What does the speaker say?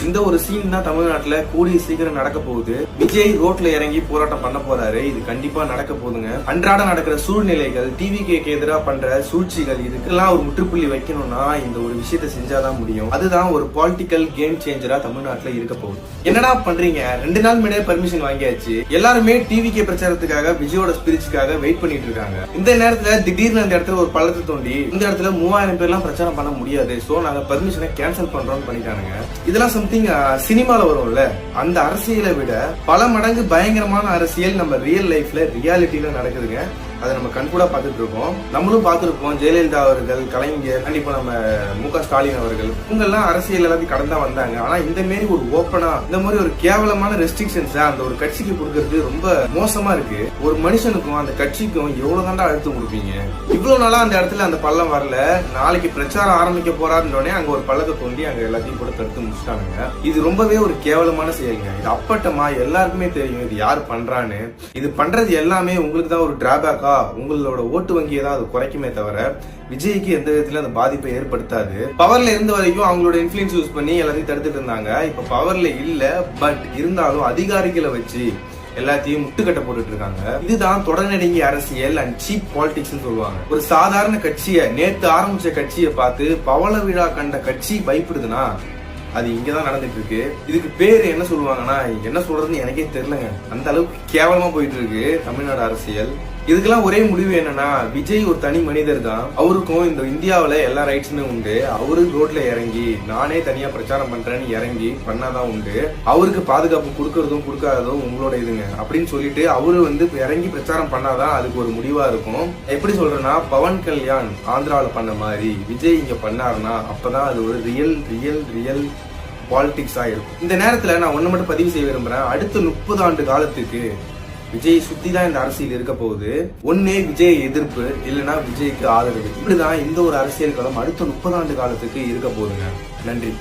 இந்த ஒரு சீன் தான் தமிழ்நாட்டுல கூடிய சீக்கிரம் நடக்க போகுது. விஜய் ரோட்ல இறங்கி போராட்டம் பண்ண போறாரு. இது கண்டிப்பா நடக்க போகுதுங்க. அன்றாட நடக்கிற சூழ்நிலைகள், டிவிக்கு எதிராக பண்ற சூழ்ச்சிகள், இதுக்கெல்லாம் ஒரு முற்றுப்புள்ளி வைக்கணும்னா இந்த ஒரு விஷயத்த செஞ்சாதான் முடியும். அதுதான் ஒரு பொலிட்டிக்கல் கேம் சேஞ்சரா தமிழ்நாட்டுல இருக்க போகுது. என்னடா பண்றீங்க? 2 நாள் முன்னாடியே பர்மிஷன் வாங்கியாச்சு. எல்லாருமே டிவிக்கு பிரச்சாரத்துக்காக, விஜயோட ஸ்பீச்சுக்காக வெயிட் பண்ணிட்டு இருக்காங்க. இந்த நேரத்துல திடீர்னு அந்த இடத்துல ஒரு பள்ளத்தை தோண்டி இந்த இடத்துல 3000 பேர்லாம் பிரச்சாரம் பண்ண முடியாது, சோ நாங்க பர்மிஷனை கேன்சல் பண்றோம்னு பண்ணிட்டானுங்க. இதெல்லாம் சம்திங் சினிமால வரும்ல, அந்த அரசியலை விட பல மடங்கு பயங்கரமான அரசியல் நம்ம ரியல் லைஃப்ல ரியாலிட்டியில நடக்குதுங்க. அதை நம்ம கண்கூடா பார்த்துட்டு இருக்கோம். நம்மளும் பார்த்துருப்போம். ஜெயலலிதா அவர்கள், கலைஞர், கண்டிப்பா நம்ம மு.க. ஸ்டாலின் அவர்கள், இவங்க எல்லாம் அரசியல் எல்லாத்தையும் கடந்தா வந்தாங்க. ஆனா இந்த மாதிரி ஒரு ஓப்பனா, இந்த மாதிரி ஒரு கேவலமான ரெஸ்ட்ரிக்ஷன்ஸ் அந்த ஒரு கட்சிக்கு கொடுக்கறது ரொம்ப மோசமா இருக்கு. ஒரு மனுஷனுக்கும் அந்த கட்சிக்கும் எவ்வளவு தாண்டா அழுத்தம் கொடுப்பீங்க? இவ்வளவு நாளா அந்த இடத்துல அந்த பள்ளம் வரல. நாளைக்கு பிரச்சாரம் ஆரம்பிக்க போறாருன்னே அங்க ஒரு பள்ளத்தை தோண்டி அங்க எல்லாத்தையும் கூட தடுத்து முடிச்சிட்டாங்க. இது ரொம்பவே ஒரு கேவலமான செயலுங்க. இது அப்பட்டமா எல்லாருக்குமே தெரியும் இது யார் பண்றான்னு. இது பண்றது எல்லாமே உங்களுக்கு தான் ஒரு டிராபேக்கா, உங்களோட ஓட்டு வங்கியை தான் அது குறைக்குமே தவிர விஜய்க்கு எந்த விதத்துல அந்த பாதிப்பை ஏற்படுத்தாது. பவர்ல இருந்த வரைக்கும் அவங்களோட இன்ஃபுளுன்ஸ் யூஸ் பண்ணி எல்லாத்தையும் தடுத்துட்டு இருந்தாங்க. இப்ப பவர்ல இல்ல, பட் இருந்தாலும் அதிகாரிகளை வச்சு எல்லாத்தையும் முட்டுக்கட்ட போட்டுட்டு இருக்காங்க. இதுதான் தொடர்நெடுங்கிய அரசியல் அண்ட் சீப் பாலிடிக்ஸ் சொல்லுவாங்க. ஒரு சாதாரண கட்சியை, நேத்து ஆரம்பிச்ச கட்சியை பார்த்து பவள விழா கண்ட கட்சி பயப்படுதுன்னா அது இங்கதான் நடந்துட்டு இருக்கு. இதுக்கு பேரு என்ன சொல்லுவாங்கன்னா, என்ன சொல்றதுன்னு எனக்கே தெரியலங்க. அந்த அளவுக்கு கேவலமா போயிட்டு இருக்கு தமிழ்நாடு அரசியல். இதுக்கெல்லாம் ஒரே முடிவு என்னன்னா, விஜய் ஒரு தனி மனிதர் தான். அவருக்கும் இந்த இந்தியாவில எல்லா ரைட்ஸுமே உண்டு. அவரு ரோட்ல இறங்கி நானே தனியா பிரச்சாரம் பண்றேன்னு இறங்கி பண்ணாதான் உண்டு. அவருக்கு பாதுகாப்பு கொடுக்கறதும் கொடுக்காததும் உங்களோட இதுங்க அப்படின்னு சொல்லிட்டு அவரு இறங்கி பிரச்சாரம் பண்ணாதான் அதுக்கு ஒரு முடிவா இருக்கும். எப்படி சொல்றேன்னா, பவன் கல்யாண் ஆந்திராவில பண்ண மாதிரி விஜய் இங்க பண்ணாருன்னா அப்பதான் அது ஒரு ரியல் பாலிடிக்ஸா இருக்கும். இந்த நேரத்துல நான் ஒண்ணு மட்டும் பதிவு செய்ய விரும்புறேன். அடுத்த 30 ஆண்டு காலத்துக்கு விஜய் சுத்தி தான் இந்த அரசியல் இருக்க போகுது. ஒன்னே விஜய் எதிர்ப்பு, இல்லைன்னா விஜய்க்கு ஆதரவு. இப்படிதான் இந்த ஒரு அரசியல் களம் அடுத்த 30 ஆண்டு காலத்துக்கு இருக்க போகுதுங்க. நன்றி.